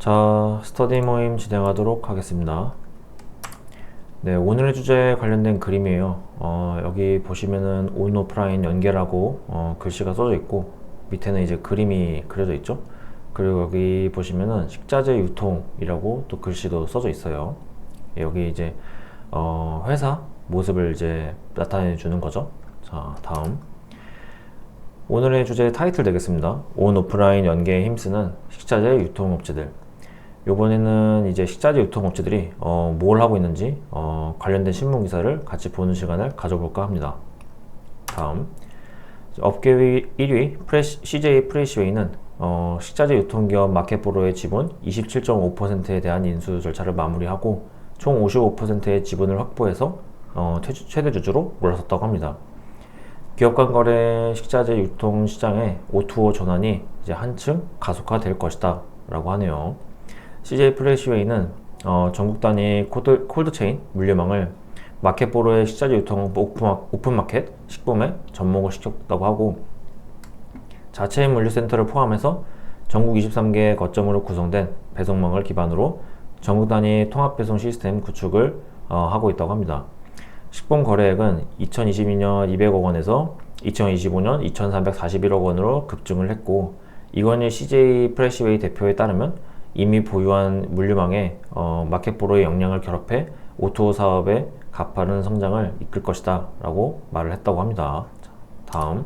자, 스터디 모임 진행하도록 하겠습니다. 네, 오늘의 주제에 관련된 그림이에요. 여기 보시면은 온 오프라인 연계라고 글씨가 써져 있고 밑에는 이제 그림이 그려져 있죠. 그리고 여기 보시면은 식자재 유통이라고 또 글씨도 써져 있어요. 여기 이제 회사 모습을 이제 나타내 주는 거죠. 자, 다음. 오늘의 주제 타이틀 되겠습니다. 온 오프라인 연계에 힘쓰는 식자재 유통업체들. 요번에는 이제 식자재 유통업체들이 뭘 하고 있는지 관련된 신문 기사를 같이 보는 시간을 가져볼까 합니다. 다음, 업계 1위 CJ 프레시웨이는 식자재 유통기업 마켓보로의 지분 27.5%에 대한 인수 절차를 마무리하고 총 55%의 지분을 확보해서 최대 주주로 올라섰다고 합니다. 기업 간 거래 식자재 유통 시장의 O2O 전환이 이제 한층 가속화될 것이다 라고 하네요. CJ 프레시웨이는 전국 단위 콜드체인 물류망을 마켓보로의 식자재 유통 오픈마켓 식품에 접목을 시켰다고 하고, 자체인 물류센터를 포함해서 전국 23개 거점으로 구성된 배송망을 기반으로 전국 단위 통합배송 시스템 구축을 하고 있다고 합니다. 식품 거래액은 2022년 200억 원에서 2025년 2341억 원으로 급증을 했고, 이건희 CJ 프레시웨이 대표에 따르면 이미 보유한 물류망에 마켓보로의 역량을 결합해 O2O 사업의 가파른 성장을 이끌 것이다 라고 말을 했다고 합니다. 다음,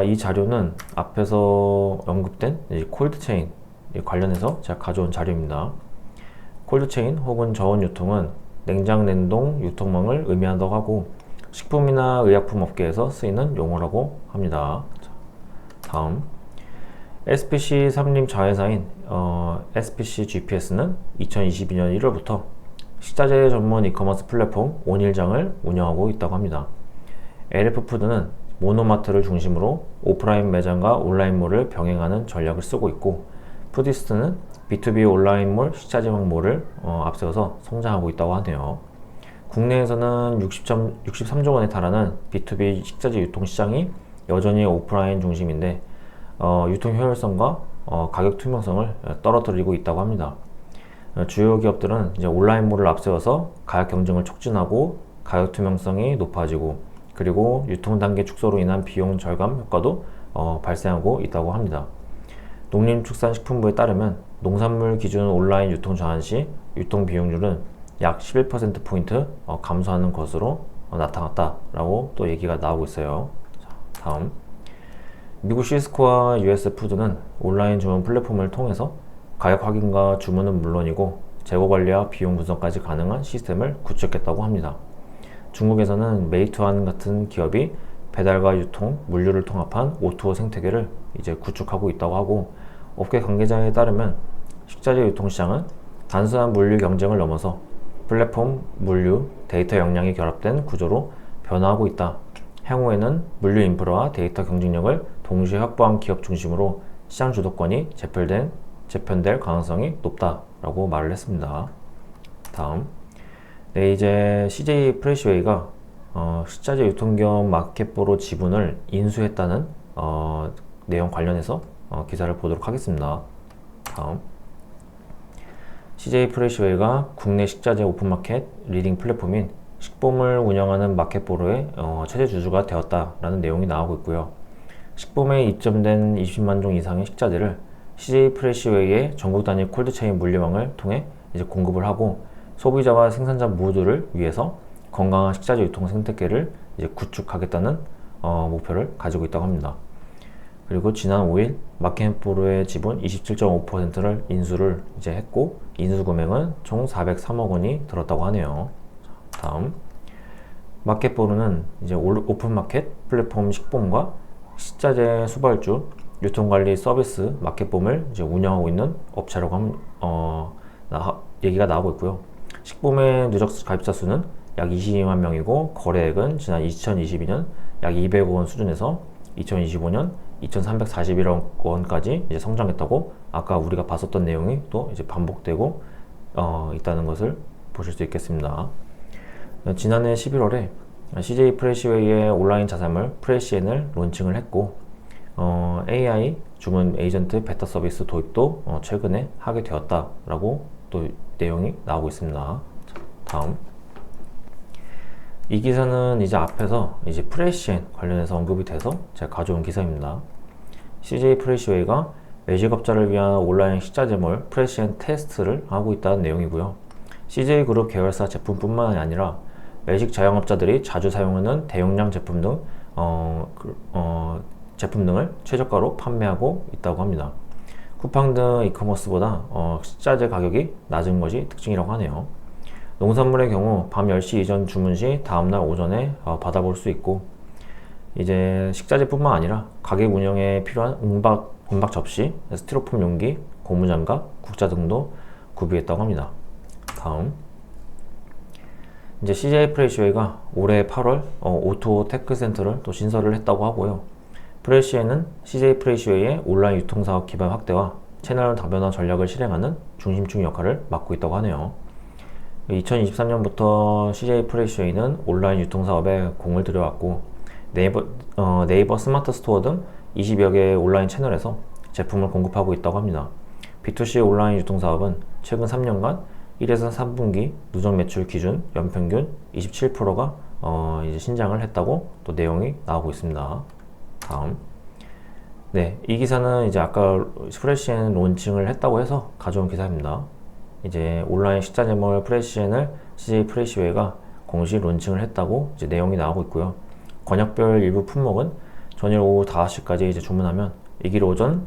이 자료는 앞에서 언급된 콜드체인 관련해서 제가 가져온 자료입니다. 콜드체인 혹은 저온 유통은 냉장 냉동 유통망을 의미한다고 하고 식품이나 의약품 업계에서 쓰이는 용어라고 합니다. 다음, SPC 삼림 자회사인 SPC GPS는 2022년 1월부터 식자재 전문 이커머스 플랫폼 온일장을 운영하고 있다고 합니다. LF푸드는 모노마트를 중심으로 오프라인 매장과 온라인몰을 병행하는 전략을 쓰고 있고, 푸디스트는 B2B 온라인몰 식자재망 몰을 앞세워서 성장하고 있다고 하네요. 국내에서는 63조 원에 달하는 B2B 식자재 유통 시장이 여전히 오프라인 중심인데 유통 효율성과 가격 투명성을 떨어뜨리고 있다고 합니다. 주요 기업들은 이제 온라인몰을 앞세워서 가격 경쟁을 촉진하고 가격 투명성이 높아지고, 그리고 유통 단계 축소로 인한 비용 절감 효과도 발생하고 있다고 합니다. 농림축산식품부에 따르면 농산물 기준 온라인 유통 전환 시 유통 비용률은 약 11%포인트 감소하는 것으로 나타났다라고 또 얘기가 나오고 있어요. 자, 다음. 미국 시스코와 US 푸드는 온라인 주문 플랫폼을 통해서 가격 확인과 주문은 물론이고 재고 관리와 비용 분석까지 가능한 시스템을 구축했다고 합니다. 중국에서는 메이투안 같은 기업이 배달과 유통, 물류를 통합한 O2O 생태계를 이제 구축하고 있다고 하고, 업계 관계자에 따르면 식자재 유통 시장은 단순한 물류 경쟁을 넘어서 플랫폼, 물류, 데이터 역량이 결합된 구조로 변화하고 있다. 향후에는 물류 인프라와 데이터 경쟁력을 동시에 확보한 기업 중심으로 시장 주도권이 재편될 가능성이 높다라고 말을 했습니다. 다음, 네, 이제 CJ 프레시웨이가 식자재 유통기업 마켓보로 지분을 인수했다는 내용 관련해서 기사를 보도록 하겠습니다. 다음, CJ 프레시웨이가 국내 식자재 오픈마켓 리딩 플랫폼인 식봄을 운영하는 마켓보로의 최대 주주가 되었다라는 내용이 나오고 있고요. 식봄에 입점된 20만 종 이상의 식자재를 CJ 프레시웨이의 전국 단위 콜드체인 물류망을 통해 이제 공급을 하고, 소비자와 생산자 모두를 위해서 건강한 식자재 유통 생태계를 이제 구축하겠다는 목표를 가지고 있다고 합니다. 그리고 지난 5일 마켓보로의 지분 27.5%를 인수를 이제 했고, 인수 금액은 총 403억 원이 들었다고 하네요. 다음, 마켓보로는 이제 오픈마켓 플랫폼 식봄과 식자재 수발주 유통관리 서비스 마켓봄을 이제 운영하고 있는 업체라고 얘기가 나오고 있고요. 식봄의 누적 가입자 수는 약 22만 명이고, 거래액은 지난 2022년 약 200억 원 수준에서 2025년 2,341억 원까지 이제 성장했다고 아까 우리가 봤었던 내용이 또 이제 반복되고 있다는 것을 보실 수 있겠습니다. 지난해 11월에 CJ 프레시웨이의 온라인 자사몰 프레시엔을 론칭을 했고, AI 주문 에이전트 베타 서비스 도입도 최근에 하게 되었다라고 또 내용이 나오고 있습니다. 자, 다음. 이 기사는 이제 앞에서 이제 프레시엔 관련해서 언급이 돼서 제가 가져온 기사입니다. CJ 프레시웨이가 외식업자를 위한 온라인 식자재물 프레시엔 테스트를 하고 있다는 내용이고요. CJ 그룹 계열사 제품뿐만 아니라 외식 자영업자들이 자주 사용하는 대용량 제품 등 제품 등을 최저가로 판매하고 있다고 합니다. 쿠팡 등 이커머스보다 식자재 가격이 낮은 것이 특징이라고 하네요. 농산물의 경우 밤 10시 이전 주문 시 다음날 오전에 받아볼 수 있고, 이제 식자재뿐만 아니라 가게 운영에 필요한 은박 접시, 스티로폼 용기, 고무장갑, 국자 등도 구비했다고 합니다. 다음. 이제 CJ 프레시웨이가 올해 8월 오토 테크 센터를 또 신설을 했다고 하고요. 프레시웨이는 CJ 프레시웨이의 온라인 유통사업 기반 확대와 채널 다변화 전략을 실행하는 중심축 역할을 맡고 있다고 하네요. 2023년부터 CJ 프레시웨이는 온라인 유통사업에 공을 들여왔고, 네이버 스마트 스토어 등 20여 개의 온라인 채널에서 제품을 공급하고 있다고 합니다. B2C 온라인 유통사업은 최근 3년간 1에서 3분기 누적 매출 기준 연평균 27%가 이제 신장을 했다고 또 내용이 나오고 있습니다. 다음. 네, 이 기사는 이제 아까 프레시엔 론칭을 했다고 해서 가져온 기사입니다. 이제 온라인 식자재몰 프레시엔을 CJ 프레시웨이가 공식 론칭을 했다고 이제 내용이 나오고 있고요. 권역별 일부 품목은 전일 오후 5시까지 이제 주문하면 이길 오전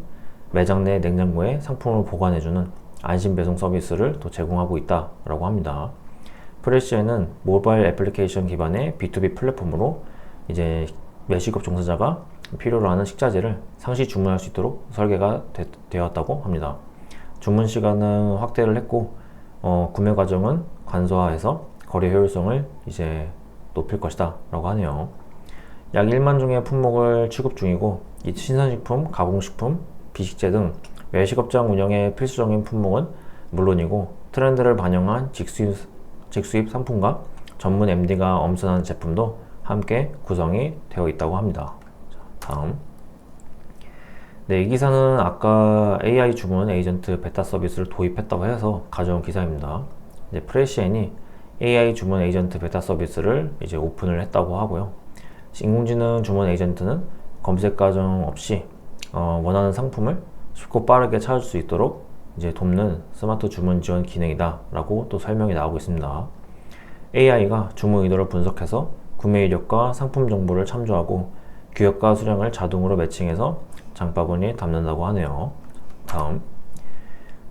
매장 내 냉장고에 상품을 보관해주는 안심 배송 서비스를 또 제공하고 있다라고 합니다. 프레시엔은 모바일 애플리케이션 기반의 B2B 플랫폼으로 이제 외식업 종사자가 필요로 하는 식자재를 상시 주문할 수 있도록 설계가 되었다고 합니다. 주문 시간은 확대를 했고, 구매 과정은 간소화해서 거래 효율성을 이제 높일 것이다 라고 하네요. 약 1만 종의 품목을 취급 중이고, 이 신선식품, 가공식품, 비식재 등 외식업장 운영에 필수적인 품목은 물론이고, 트렌드를 반영한 직수입 상품과 전문 MD가 엄선한 제품도 함께 구성이 되어 있다고 합니다. 자, 다음. 네, 이 기사는 아까 AI 주문 에이전트 베타 서비스를 도입했다고 해서 가져온 기사입니다. 이제 프레시엔이 AI 주문 에이전트 베타 서비스를 이제 오픈을 했다고 하고요. 인공지능 주문 에이전트는 검색 과정 없이 원하는 상품을 쉽고 빠르게 찾을 수 있도록 이제 돕는 스마트 주문 지원 기능이다 라고 또 설명이 나오고 있습니다. AI가 주문 의도를 분석해서 구매 이력과 상품 정보를 참조하고 규격과 수량을 자동으로 매칭해서 장바구니에 담는다고 하네요. 다음.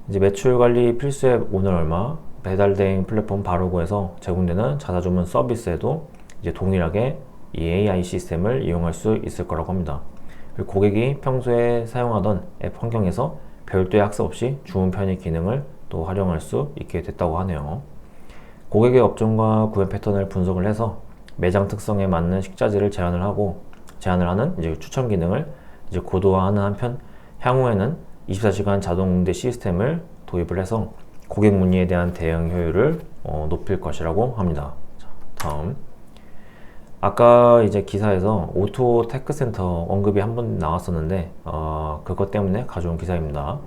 이제 매출 관리 필수 앱 오늘 얼마, 배달 대행 플랫폼 바로고에서 제공되는 자사주문 서비스에도 이제 동일하게 이 AI 시스템을 이용할 수 있을 거라고 합니다. 그리고 고객이 평소에 사용하던 앱 환경에서 별도의 학습 없이 주문 편의 기능을 또 활용할 수 있게 됐다고 하네요. 고객의 업종과 구매 패턴을 분석을 해서 매장 특성에 맞는 식자재를 제안을 하는 이제 추천 기능을 이제 고도화하는 한편, 향후에는 24시간 자동 응대 시스템을 도입을 해서 고객 문의에 대한 대응 효율을 높일 것이라고 합니다. 자, 다음. 아까 이제 기사에서 오토 테크 센터 언급이 한 번 나왔었는데 그것 때문에 가져온 기사입니다.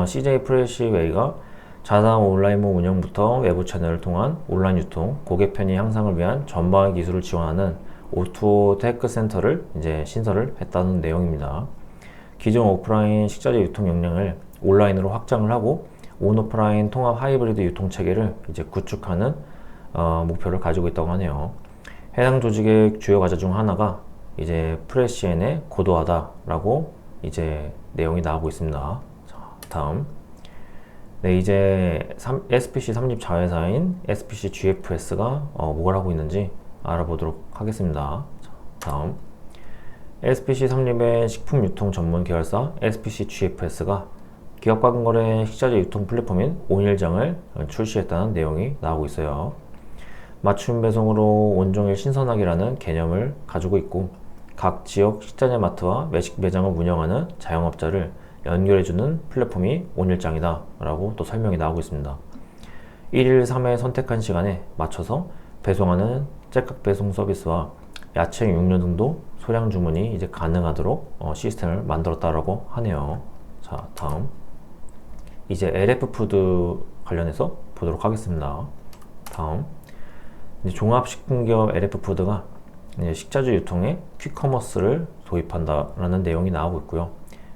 CJ 프레시웨이가 자사 온라인몰 운영부터 외부 채널을 통한 온라인 유통, 고객 편의 향상을 위한 전방위 기술을 지원하는 오토 테크 센터를 이제 신설을 했다는 내용입니다. 기존 오프라인 식자재 유통 역량을 온라인으로 확장을 하고 온오프라인 통합 하이브리드 유통 체계를 이제 구축하는 목표를 가지고 있다고 하네요. 해당 조직의 주요 과제 중 하나가 이제 프레시엔의 고도화다라고 이제 내용이 나오고 있습니다. 자, 다음. 네, 이제 SPC 삼립 자회사인 SPC GFS가 뭘 하고 있는지 알아보도록 하겠습니다. 자, 다음. SPC 삼립의 식품 유통 전문 계열사 SPC GFS가 기업과금거래 식자재 유통 플랫폼인 온일장을 출시했다는 내용이 나오고 있어요. 맞춤 배송으로 온종일 신선하기라는 개념을 가지고 있고, 각 지역 식자재 마트와 외식 매장을 운영하는 자영업자를 연결해주는 플랫폼이 온일장이다 라고 또 설명이 나오고 있습니다. 1일 3회 선택한 시간에 맞춰서 배송하는 째깍 배송 서비스와 야채, 육류 등도 소량 주문이 이제 가능하도록 시스템을 만들었다라고 하네요. 자, 다음 이제 LF 푸드 관련해서 보도록 하겠습니다. 다음 이제 종합식품기업 LF 푸드가 이제 식자재 유통에 퀵커머스를 도입한다라는 내용이 나오고 있고요.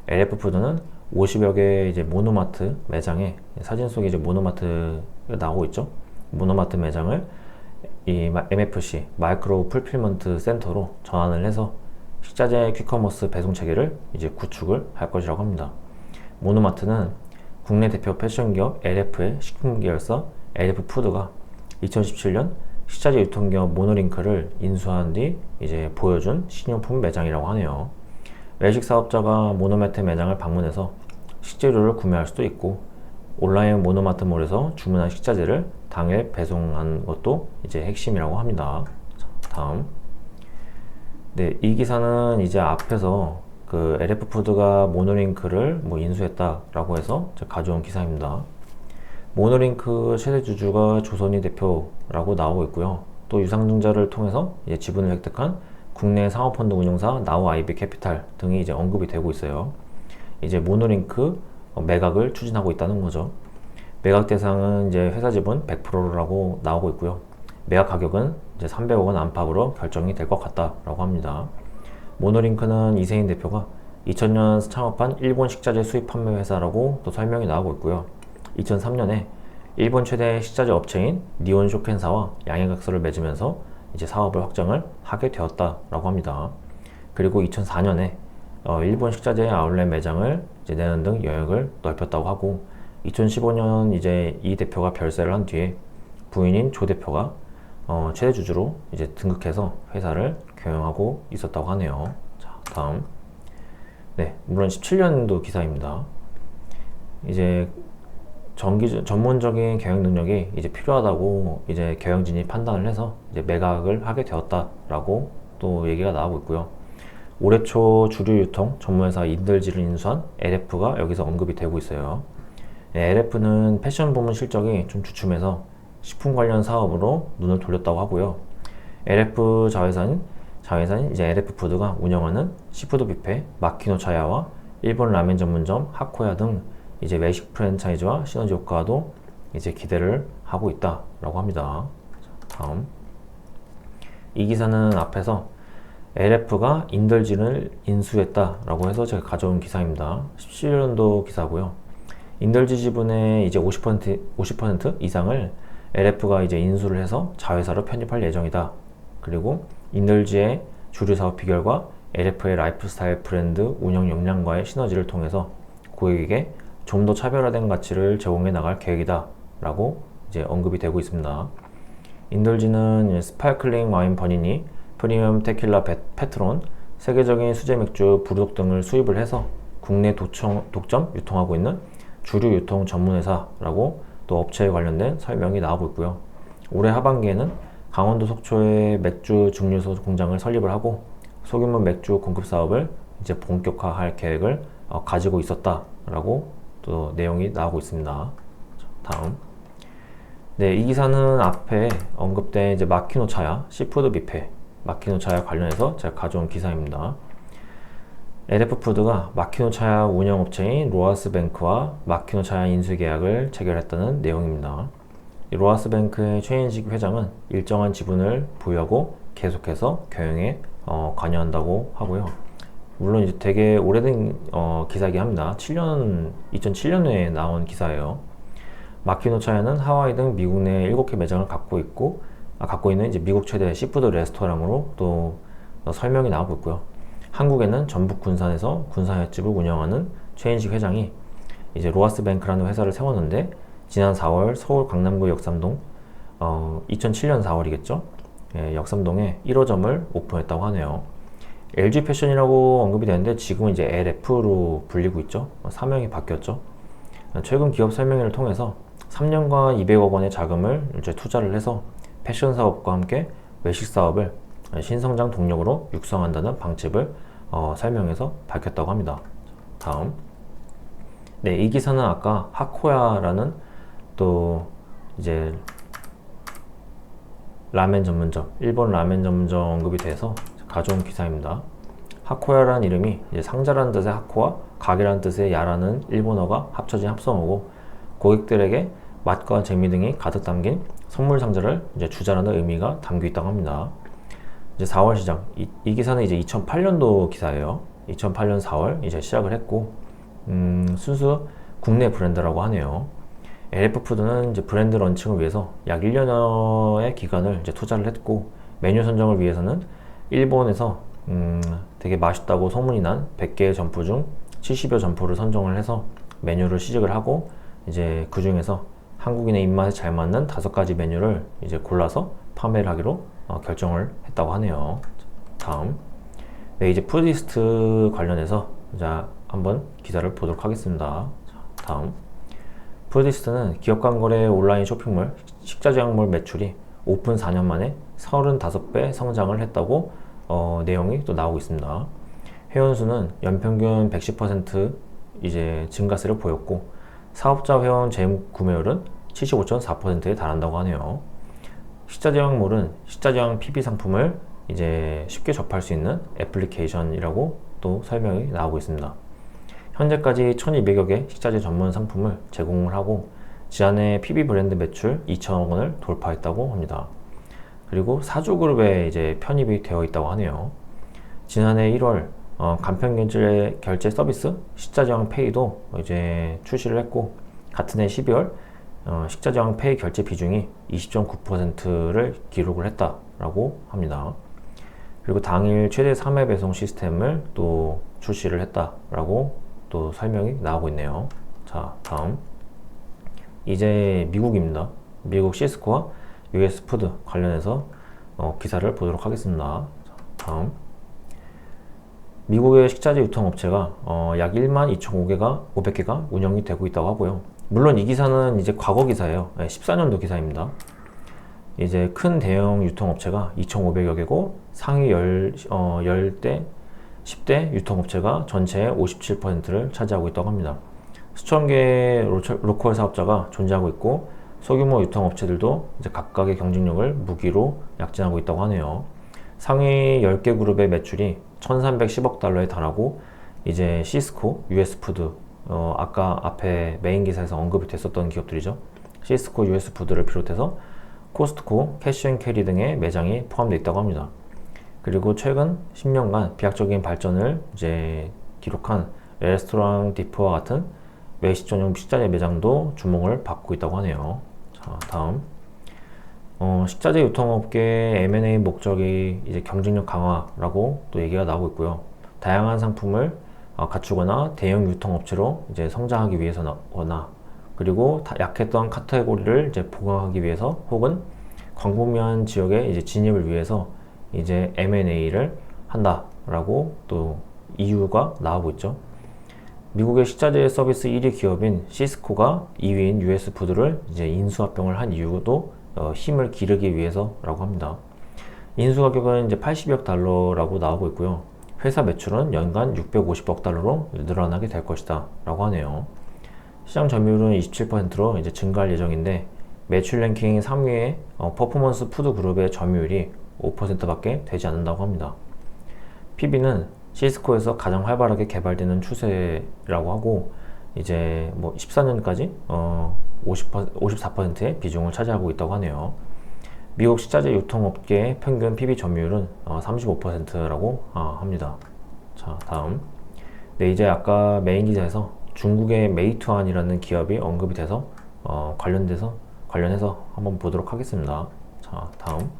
LF 푸드는 50여 개의 이제 모노마트 매장에 사진 속에 이제 모노마트가 나오고 있죠. 모노마트 매장을 이 MFC 마이크로 풀필먼트 센터로 전환을 해서 식자재 퀵커머스 배송 체계를 이제 구축을 할 것이라고 합니다. 모노마트는 국내 대표 패션 기업 LF의 식품 계열사 LF 푸드가 2017년 식자재 유통기업 모노링크를 인수한 뒤 이제 보여준 신용품 매장이라고 하네요. 외식 사업자가 모노마트 매장을 방문해서 식재료를 구매할 수도 있고 온라인 모노마트몰에서 주문한 식자재를 당일 배송한 것도 이제 핵심이라고 합니다. 자, 다음 네, 이 기사는 이제 앞에서 그 LF 푸드가 모노링크를 뭐 인수했다라고 해서 가져온 기사입니다. 모노링크 최대 주주가 조선이 대표라고 나오고 있고요. 또 유상증자를 통해서 이제 지분을 획득한 국내 상업펀드 운용사 나우 아이비 캐피탈 등이 이제 언급이 되고 있어요. 이제 모노링크 매각을 추진하고 있다는 거죠. 매각 대상은 이제 회사 지분 100%라고 나오고 있고요. 매각 가격은 이제 300억 원 안팎으로 결정이 될 것 같다라고 합니다. 모노링크는 이세인 대표가 2000년 창업한 일본 식자재 수입 판매 회사라고 또 설명이 나오고 있고요. 2003년에 일본 최대 식자재 업체인 니온 쇼켄사와 양해각서를 맺으면서 이제 사업을 확장을 하게 되었다라고 합니다. 그리고 2004년에 일본 식자재 아울렛 매장을 이제 내는 등 영역을 넓혔다고 하고 2015년 이제 이 대표가 별세를 한 뒤에 부인인 조 대표가 최대 주주로 이제 등극해서 회사를 경영하고 있었다고 하네요. 자, 다음 네, 물론 17년도 기사입니다. 이제 전문적인 경영 능력이 이제 필요하다고 이제 경영진이 판단을 해서 이제 매각을 하게 되었다라고 또 얘기가 나오고 있고요. 올해 초 주류 유통 전문회사 인들지를 인수한 LF가 여기서 언급이 되고 있어요. LF는 패션 부문 실적이 좀 주춤해서 식품 관련 사업으로 눈을 돌렸다고 하고요. LF 자회사인 이제 LF 푸드가 운영하는 시푸드 뷔페 마키노차야와 일본 라멘 전문점 하코야 등 이제 외식 프랜차이즈와 시너지 효과도 이제 기대를 하고 있다라고 합니다. 다음 이 기사는 앞에서 LF가 인들진을 인수했다라고 해서 제가 가져온 기사입니다. 17년도 기사고요. 인들지 지분의 이제 50% 이상을 LF가 이제 인수를 해서 자회사로 편입할 예정이다. 그리고 인들지의 주류 사업 비결과 LF의 라이프스타일 브랜드 운영 역량과의 시너지를 통해서 고객에게 좀 더 차별화된 가치를 제공해 나갈 계획이다 라고 이제 언급이 되고 있습니다. 인들지는 스파클링 와인 버니니, 프리미엄 테킬라 페트론, 세계적인 수제 맥주 부르독 등을 수입을 해서 국내 독점 유통하고 있는 주류 유통 전문회사라고 또 업체에 관련된 설명이 나오고 있고요. 올해 하반기에는 강원도 속초에 맥주 증류소 공장을 설립을 하고 소규모 맥주 공급 사업을 이제 본격화할 계획을 가지고 있었다라고 또 내용이 나오고 있습니다. 다음 네, 이 기사는 앞에 언급된 이제 마키노차야 시푸드 뷔페 마키노차야 관련해서 제가 가져온 기사입니다. LF푸드가 마키노차야 운영업체인 로아스뱅크와 마키노차야 인수계약을 체결했다는 내용입니다. 로아스뱅크의 최인식 회장은 일정한 지분을 보유하고 계속해서 경영에 관여한다고 하고요. 물론 이제 되게 오래된 기사이긴 합니다. 2007년에 나온 기사예요. 마키노차야는 하와이 등 미국 내 7개 매장을 갖고 있는 이제 미국 최대 시푸드 레스토랑으로 또 설명이 나오고 있고요. 한국에는 전북 군산에서 군산 횟집을 운영하는 최인식 회장이 이제 로아스뱅크라는 회사를 세웠는데 지난 4월 서울 강남구 역삼동 2007년 4월이겠죠. 예, 역삼동에 1호점을 오픈했다고 하네요. LG 패션이라고 언급이 되는데 지금은 이제 LF로 불리고 있죠. 사명이 바뀌었죠. 최근 기업 설명회를 통해서 3년간 200억 원의 자금을 이제 투자를 해서 패션 사업과 함께 외식 사업을 신성장 동력으로 육성한다는 방침을 설명해서 밝혔다고 합니다. 다음 네, 이 기사는 아까 하코야라는 또 이제 라멘 전문점, 일본 라멘 전문점 언급이 돼서 가져온 기사입니다. 하코야라는 이름이 이제 상자라는 뜻의 하코와 가게라는 뜻의 야라는 일본어가 합쳐진 합성어고, 고객들에게 맛과 재미 등이 가득 담긴 선물 상자를 이제 주자라는 의미가 담겨 있다고 합니다. 이제 4월 시장, 이 기사는 이제 2008년도 기사예요. 2008년 4월 이제 시작을 했고, 순수 국내 브랜드라고 하네요. LF푸드는 이제 브랜드 런칭을 위해서 약 1년여의 기간을 이제 투자를 했고, 메뉴 선정을 위해서는 일본에서 되게 맛있다고 소문이 난 100개의 점포 중 70여 점포를 선정을 해서 메뉴를 시식을 하고, 이제 그 중에서 한국인의 입맛에 잘 맞는 5가지 메뉴를 이제 골라서 판매를 하기로 결정을 했다고 하네요. 다음, 네, 이제 푸디스트 관련해서 자 한번 기사를 보도록 하겠습니다. 다음, 푸디스트는 기업 간 거래 온라인 쇼핑몰 식자재약물 매출이 오픈 4년 만에 35배 성장을 했다고 내용이 또 나오고 있습니다. 회원수는 연평균 110% 이제 증가세를 보였고, 사업자 회원 재구매율은 75.4%에 달한다고 하네요. 식자재약물은 식자재용 PB 상품을 이제 쉽게 접할 수 있는 애플리케이션이라고 또 설명이 나오고 있습니다. 현재까지 1200여 개 식자재 전문 상품을 제공을 하고, 지난해 PB 브랜드 매출 2천억 원을 돌파했다고 합니다. 그리고 사주그룹에 이제 편입이 되어 있다고 하네요. 지난해 1월 간편 결제 서비스 식자재용 페이도 이제 출시를 했고, 같은 해 12월 식자재용 페이 결제 비중이 20.9%를 기록을 했다라고 합니다. 그리고 당일 최대 3회 배송 시스템을 또 출시를 했다라고 또 설명이 나오고 있네요. 자, 다음, 이제 미국입니다. 미국 시스코와 US 푸드 관련해서 기사를 보도록 하겠습니다. 자, 다음, 미국의 식자재 유통업체가 약 12,500개가 운영이 되고 있다고 하고요. 물론 이 기사는 이제 과거 기사예요. 14년도 기사입니다. 이제 큰 대형 유통업체가 2,500여 개고, 상위 10대, 10대 유통업체가 전체의 57%를 차지하고 있다고 합니다. 수천 개의 로컬 사업자가 존재하고 있고, 소규모 유통업체들도 이제 각각의 경쟁력을 무기로 약진하고 있다고 하네요. 상위 10개 그룹의 매출이 1310억 달러에 달하고, 이제 시스코, US푸드, 아까 앞에 메인 기사에서 언급이 됐었던 기업들이죠. 시스코, US푸드를 비롯해서 코스트코, 캐시앤캐리 등의 매장이 포함되어 있다고 합니다. 그리고 최근 10년간 비약적인 발전을 이제 기록한 레스토랑 디프와 같은 외식 전용 식자재 매장도 주목을 받고 있다고 하네요. 자, 다음, 식자재 유통업계의 M&A 목적이 이제 경쟁력 강화라고 또 얘기가 나오고 있고요. 다양한 상품을 갖추거나 대형 유통업체로 이제 성장하기 위해서거나, 그리고 약했던 카테고리를 이제 보강하기 위해서, 혹은 광범위한 지역에 이제 진입을 위해서 이제 M&A를 한다라고 또 이유가 나오고 있죠. 미국의 식자재 서비스 1위 기업인 시스코가 2위인 US 푸드를 이제 인수합병을 한 이유도 힘을 기르기 위해서라고 합니다. 인수 가격은 이제 80억 달러라고 나오고 있고요. 회사 매출은 연간 650억 달러로 늘어나게 될 것이다 라고 하네요. 시장 점유율은 27%로 이제 증가할 예정인데, 매출 랭킹 3위의 퍼포먼스 푸드 그룹의 점유율이 5%밖에 되지 않는다고 합니다. PB는 시스코에서 가장 활발하게 개발되는 추세라고 하고, 이제 뭐 14년까지 54%의 비중을 차지하고 있다고 하네요. 미국 식자재 유통업계의 평균 PB 점유율은 35%라고 합니다. 자, 다음, 네, 이제 아까 메인 기사에서 중국의 메이투안이라는 기업이 언급이 돼서 관련해서 한번 보도록 하겠습니다. 자, 다음,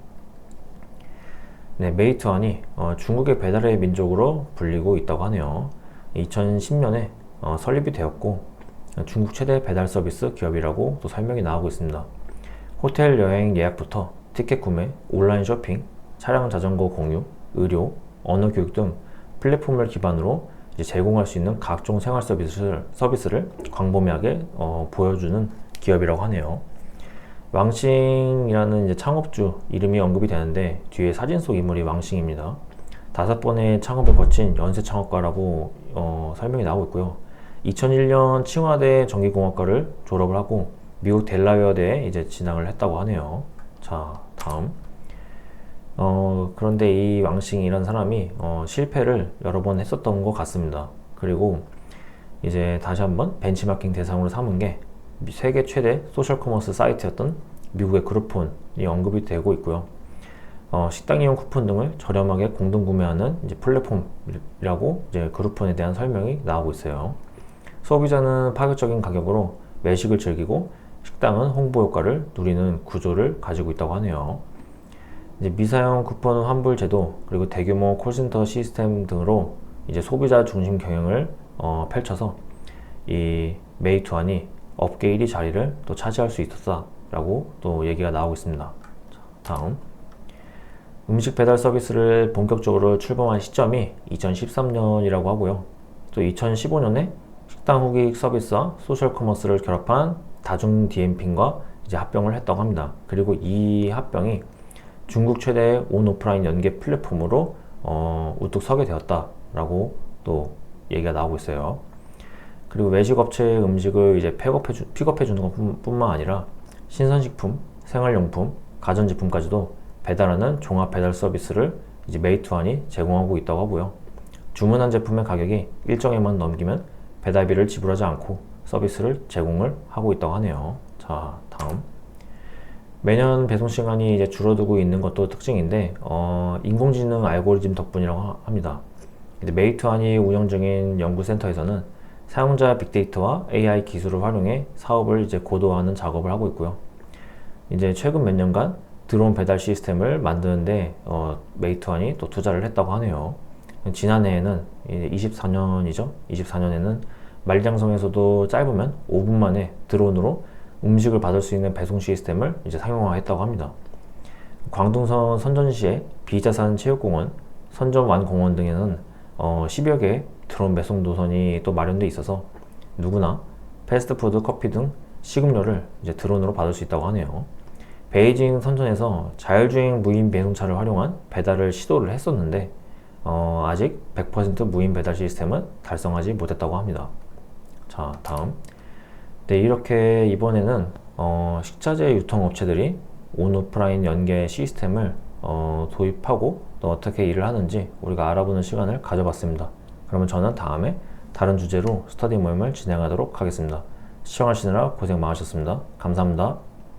네, 메이투안이 중국의 배달의 민족으로 불리고 있다고 하네요. 2010년에 설립이 되었고, 중국 최대 배달 서비스 기업이라고 또 설명이 나오고 있습니다. 호텔 여행 예약부터 티켓 구매, 온라인 쇼핑, 차량 자전거 공유, 의료, 언어 교육 등 플랫폼을 기반으로 이제 제공할 수 있는 각종 생활 서비스를 광범위하게 보여주는 기업이라고 하네요. 왕싱이라는 이제 창업주 이름이 언급이 되는데, 뒤에 사진 속 인물이 왕싱입니다. 5번의 창업을 거친 연쇄 창업가라고 설명이 나오고 있고요. 2001년 칭화대 전기공학과를 졸업을 하고 미국 델라웨어대에 이제 진학을 했다고 하네요. 자, 다음, 그런데 이 왕싱이라는 사람이 실패를 여러 번 했었던 것 같습니다. 그리고 이제 다시 한번 벤치마킹 대상으로 삼은 게 세계 최대 소셜 커머스 사이트였던 미국의 그룹폰이 언급이 되고 있고요. 식당 이용 쿠폰 등을 저렴하게 공동 구매하는 이제 플랫폼이라고 이제 그룹폰에 대한 설명이 나오고 있어요. 소비자는 파격적인 가격으로 외식을 즐기고 식당은 홍보 효과를 누리는 구조를 가지고 있다고 하네요. 이제 미사용 쿠폰 환불 제도 그리고 대규모 콜센터 시스템 등으로 이제 소비자 중심 경영을 펼쳐서 이 메이투안이 업계 1위 자리를 또 차지할 수 있었다라고 또 얘기가 나오고 있습니다. 자, 다음 음식 배달 서비스를 본격적으로 출범한 시점이 2013년이라고 하고요. 또 2015년에 식당 후기 서비스와 소셜 커머스를 결합한 다중 DMP과 이제 합병을 했다고 합니다. 그리고 이 합병이 중국 최대의 온 오프라인 연계 플랫폼으로 우뚝 서게 되었다라고 또 얘기가 나오고 있어요. 그리고 외식 업체의 음식을 이제 픽업해 주는 것뿐만 아니라 신선식품, 생활용품, 가전제품까지도 배달하는 종합 배달 서비스를 이제 메이투안이 제공하고 있다고 하고요. 주문한 제품의 가격이 일정액만 넘기면 배달비를 지불하지 않고 서비스를 제공을 하고 있다고 하네요. 자, 다음. 매년 배송 시간이 이제 줄어들고 있는 것도 특징인데, 인공지능 알고리즘 덕분이라고 합니다. 메이투안이 운영 중인 연구센터에서는 사용자 빅데이터와 AI 기술을 활용해 사업을 이제 고도화하는 작업을 하고 있고요. 이제 최근 몇 년간 드론 배달 시스템을 만드는데 메이투안이 또 투자를 했다고 하네요. 지난해에는 24년이죠. 24년에는 만량성에서도 짧으면 5분 만에 드론으로 음식을 받을 수 있는 배송 시스템을 이제 상용화했다고 합니다. 광둥선 선전시의 비자산 체육공원, 선전완공원 등에는 10여 개의 드론 배송 노선이 또 마련돼 있어서 누구나 패스트푸드, 커피 등 식음료를 이제 드론으로 받을 수 있다고 하네요. 베이징 선전에서 자율주행 무인 배송차를 활용한 배달을 시도를 했었는데 아직 100% 무인 배달 시스템은 달성하지 못했다고 합니다. 자, 다음. 네, 이렇게 이번에는 식자재 유통업체들이 온 오프라인 연계 시스템을 도입하고 또 어떻게 일을 하는지 우리가 알아보는 시간을 가져봤습니다. 그러면 저는 다음에 다른 주제로 스터디 모임을 진행하도록 하겠습니다. 시청하시느라 고생 많으셨습니다. 감사합니다.